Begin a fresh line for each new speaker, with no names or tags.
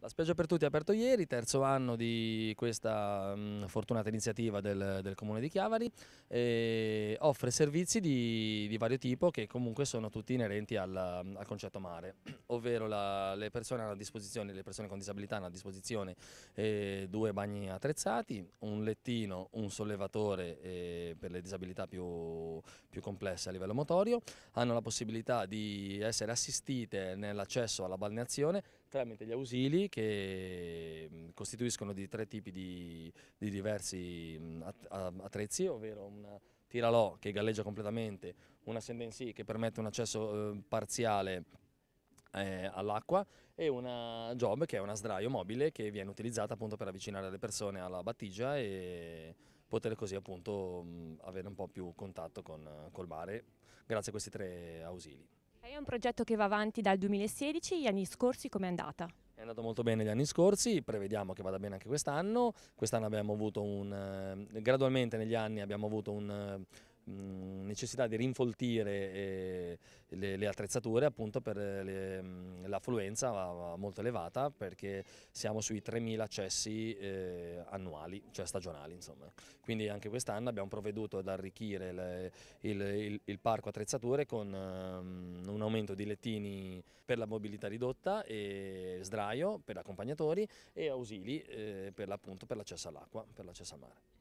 La Spiaggia per Tutti è aperto ieri, terzo anno di questa fortunata iniziativa del Comune di Chiavari, e offre servizi di vario tipo che comunque sono tutti inerenti al concetto mare, ovvero le persone hanno a disposizione, le persone con disabilità hanno a disposizione due bagni attrezzati, un lettino, un sollevatore per le disabilità più complesse a livello motorio, hanno la possibilità di essere assistite nell'accesso alla balneazione tramite gli ausili che costituiscono di tre tipi di diversi attrezzi, ovvero un tiralò che galleggia completamente, una send che permette un accesso parziale all'acqua e una job che è una sdraio mobile che viene utilizzata appunto per avvicinare le persone alla battigia e poter così appunto avere un po' più contatto col mare grazie a questi tre ausili.
È un progetto che va avanti dal 2016, gli anni scorsi com'è andata?
È andato molto bene gli anni scorsi, prevediamo che vada bene anche quest'anno. Quest'anno abbiamo avuto gradualmente negli anni abbiamo avuto necessità di rinfoltire le attrezzature appunto per l'affluenza molto elevata perché siamo sui 3.000 accessi annuali, cioè stagionali insomma. Quindi anche quest'anno abbiamo provveduto ad arricchire il parco attrezzature con un aumento di lettini per la mobilità ridotta e sdraio per accompagnatori e ausili per l'appunto per l'accesso all'acqua, per l'accesso al mare.